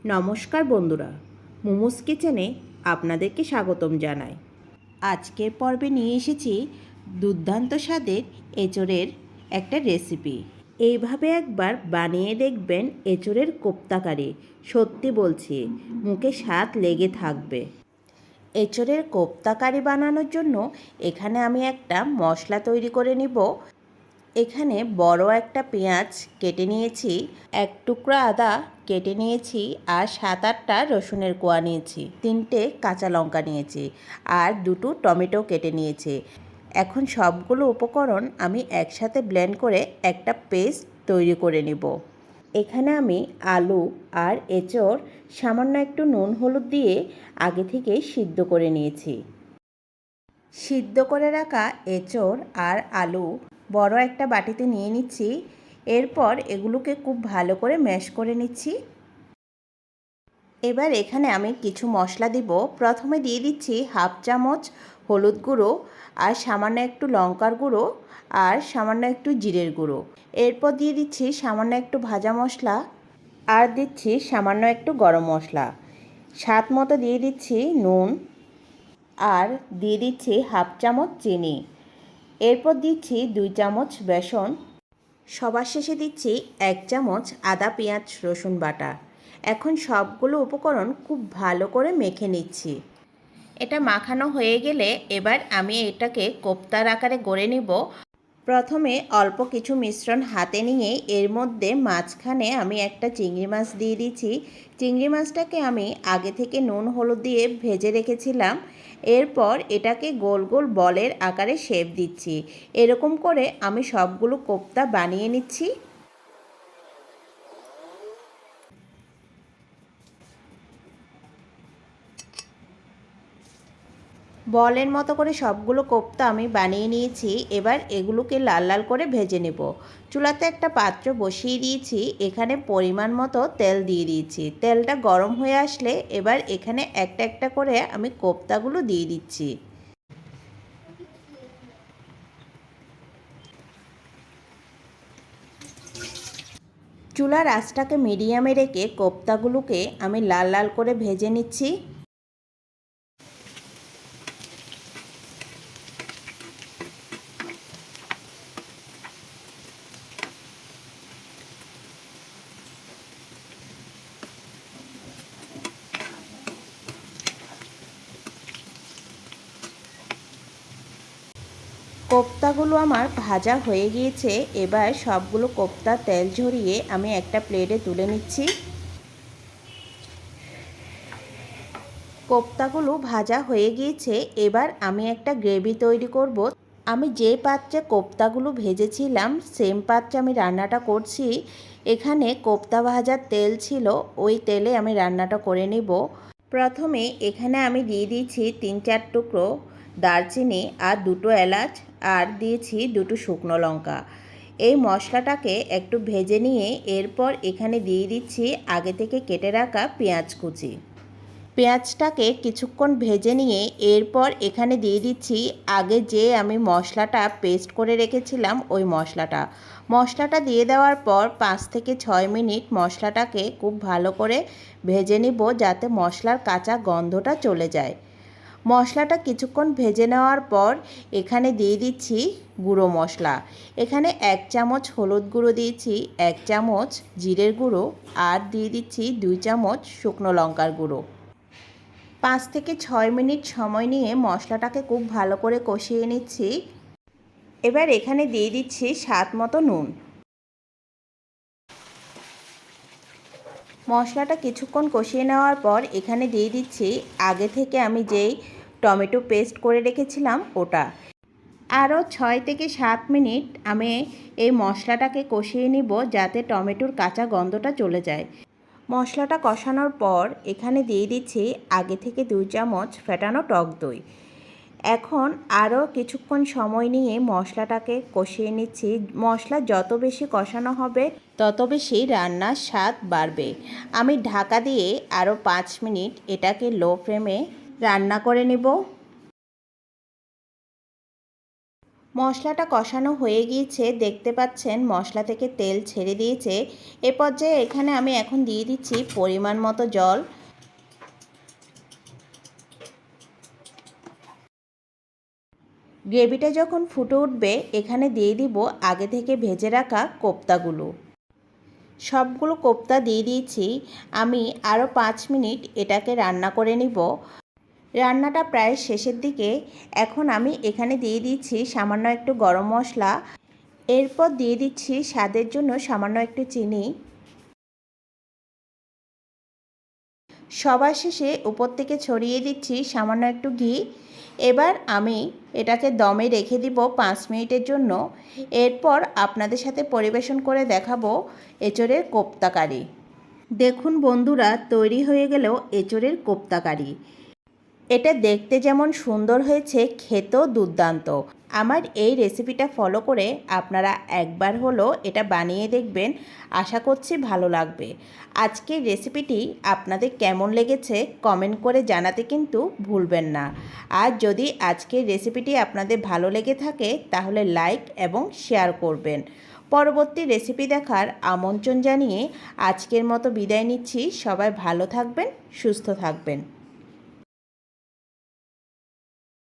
নমস্কার বন্ধুরা, মোমোস কিচেনে আপনাদেরকে স্বাগতম জানাই। আজকের পর্বে নিয়ে এসেছি দুর্দান্ত স্বাদের এঁচোড়ের একটা রেসিপি। এইভাবে একবার বানিয়ে দেখবেন এঁচোড়ের কোপ্তা কারি। সত্যি বলছি, মুখে স্বাদ লেগে থাকবে। এঁচোড়ের কোপ্তা কারি বানানোর জন্য এখানে আমি একটা মশলা তৈরি করে নিব। এখানে বড় একটা পেঁয়াজ কেটে নিয়েছি, এক টুকরো আদা কেটে নিয়েছি, আর 7-8টা রসুনের কোয়া নিয়েছি, 3টে কাঁচা লঙ্কা নিয়েছি, আর 2টো টমেটো কেটে নিয়েছি। এখন সবগুলো উপকরণ আমি একসাথে ব্লেন্ড করে একটা পেস্ট তৈরি করে নিব। এখানে আমি আলু আর এঁচোড় সামান্য একটু নুন হলুদ দিয়ে আগে থেকে সিদ্ধ করে নিয়েছি। সিদ্ধ করে রাখা এঁচোড় আর আলু বড় একটা বাটিতে নিয়ে নিচ্ছি। এরপর এগুলোকে খুব ভালো করে ম্যাশ করে নিচ্ছি। এবার এখানে আমি কিছু মশলা দিব। প্রথমে দিয়ে দিচ্ছি 1/2 চামচ হলুদ গুঁড়ো, আর সামান্য একটু লঙ্কার গুঁড়ো, আর সামান্য একটু জিরের গুঁড়ো। এরপর দিয়ে দিচ্ছি সামান্য একটু ভাজা মশলা, আর দিচ্ছি সামান্য একটু গরম মশলা। স্বাদ মতো দিয়ে দিচ্ছি নুন, আর দিয়ে দিচ্ছি 1/2 চামচ চিনি। এরপর দিচ্ছি 2 চামচ বেসন। সবার শেষে দিচ্ছি 1 চামচ আদা পেঁয়াজ রসুন বাটা। এখন সবগুলো উপকরণ খুব ভালো করে মেখে নিচ্ছি। এটা মাখানো হয়ে গেলে এবার আমি এটাকে কোপ্তার আকারে গড়ে নিব। প্রথমে অল্প কিছু মিশ্রণ হাতে নিয়ে এর মধ্যে মাঝখানে আমি একটা চিংড়ি মাছ দিয়ে দিচ্ছি। চিংড়ি মাছটাকে আমি আগে থেকে নুন হলুদ দিয়ে ভেজে রেখেছিলাম। এরপর এটাকে গোল গোল বলের আকারে শেপ দিচ্ছি। এরকম করে আমি সবগুলো কোপ্তা বানিয়ে নিচ্ছি। বলের মতো করে সবগুলো কোপ্তা আমি বানিয়ে নিয়েছি। এবার এগুলোকে লাল লাল করে ভেজে নেব। চুলাতে একটা পাত্র বসিয়ে দিয়েছি, এখানে পরিমাণ মতো তেল দিয়ে দিয়েছি। তেলটা গরম হয়ে আসলে এবার এখানে একটা একটা করে আমি কোপ্তাগুলো দিয়ে দিচ্ছি। চুলার আঁচটাকে মিডিয়ামে রেখে কোপ্তাগুলোকে আমি লাল লাল করে ভেজে নিচ্ছি। কোপ্তাগুলো আমার ভাজা হয়ে গিয়েছে। এবার সবগুলো কোপ্তা তেল ঝরিয়ে আমি একটা প্লেটে তুলে নিচ্ছি। কোপ্তাগুলো ভাজা হয়ে গিয়েছে। এবার আমি একটা গ্রেভি তৈরি করব। আমি যে পাত্রে কোপ্তাগুলো ভেজেছিলাম সেম পাত্রে আমি রান্নাটা করছি। এখানে কোপ্তা ভাজার তেল ছিল, ওই তেলে আমি রান্নাটা করে নেব। প্রথমে এখানে আমি দিয়ে দিয়েছি 3-4 টুকরো দারচিনি, আর 2টো এলাচ, আর দিয়েছি 2টো শুকনো লঙ্কা। এই মশলাটাকে একটু ভেজে নিয়ে এরপর এখানে দিয়ে দিচ্ছি আগে থেকে কেটে রাখা পেঁয়াজ কুচি। পেঁয়াজটাকে কিছুক্ষণ ভেজে নিয়ে এরপর এখানে দিয়ে দিচ্ছি আগে যে আমি মশলাটা পেস্ট করে রেখেছিলাম ওই মশলাটা দিয়ে দেওয়ার পর 5 থেকে 6 মিনিট মশলাটাকে খুব ভালো করে ভেজে নিব, যাতে মশলার কাঁচা গন্ধটা চলে যায়। মশলাটা কিছুক্ষণ ভেজে নেওয়ার পর এখানে দিয়ে দিচ্ছি গুঁড়ো মশলা। এখানে 1 চামচ হলুদ গুঁড়ো দিয়েছি, 1 চামচ জিরের গুঁড়ো, আর দিয়ে দিচ্ছি 2 চামচ শুকনো লঙ্কার গুঁড়ো। 5 থেকে 6 মিনিট সময় নিয়ে মশলাটাকে খুব ভালো করে কষিয়ে নিচ্ছি। এবার এখানে দিয়ে দিচ্ছি স্বাদ মতো নুন। মশলাটা কিছুক্ষণ কষিয়ে নেওয়ার পর এখানে দিয়ে দিচ্ছি আগে থেকে আমি যেই টমেটো পেস্ট করে রেখেছিলাম ওটা। আরও 6 থেকে 7 মিনিট আমি এই মশলাটাকে কষিয়ে নিব, যাতে টমেটোর কাঁচা গন্ধটা চলে যায়। মশলাটা কষানোর পর এখানে দিয়ে দিচ্ছি আগে থেকে 2 চামচ ফেটানো টক দই। এখন আরও কিছুক্ষণ সময় নিয়ে মশলাটাকে কষিয়ে নিচ্ছি। মশলা যত বেশি কষানো হবে তত বেশি রান্নার স্বাদ বাড়বে। আমি ঢাকা দিয়ে আরও 5 মিনিট এটাকে লো ফ্লেমে রান্না করে নেব। মশলাটা কষানো হয়ে গিয়েছে, দেখতে পাচ্ছেন মশলা থেকে তেল ছেড়ে দিয়েছে। এ পর্যায়ে এখানে আমি এখন দিয়ে দিচ্ছি পরিমাণ মতো জল। গ্রেভিটা যখন ফুটে উঠবে এখানে দিয়ে দিব আগে থেকে ভেজে রাখা কোপ্তাগুলো। সবগুলো কোপ্তা দিয়ে দিয়েছি। আমি আরও 5 মিনিট এটাকে রান্না করে নিব। রান্নাটা প্রায় শেষের দিকে। এখন আমি এখানে দিয়ে দিচ্ছি সামান্য একটু গরম মশলা। এরপর দিয়ে দিচ্ছি স্বাদের জন্য সামান্য একটু চিনি। সবার শেষে উপর থেকে ছড়িয়ে দিচ্ছি সামান্য একটু ঘি। এবার আমি এটাকে দমে রেখে দিব 5 মিনিটের জন্য। এরপর আপনাদের সাথে পরিবেশন করে দেখাবো এঁচোড়ের কোপ্তা কারি। দেখুন বন্ধুরা, তৈরি হয়ে গেল এঁচোড়ের কোপ্তা কারি। এটা দেখতে যেমন সুন্দর হয়েছে, খেতেও দুর্দান্ত। আমার এই রেসিপিটা ফলো করে আপনারা একবার হলো এটা বানিয়ে দেখবেন। আশা করছি ভালো লাগবে। আজকের রেসিপিটি আপনাদের কেমন লেগেছে কমেন্ট করে জানাতে কিন্তু ভুলবেন না। আর যদি আজকের রেসিপিটি আপনাদের ভালো লেগে থাকে তাহলে লাইক এবং শেয়ার করবেন। পরবর্তী রেসিপি দেখার আমন্ত্রণ জানিয়ে আজকের মতো বিদায় নিচ্ছি। সবাই ভালো থাকবেন, সুস্থ থাকবেন।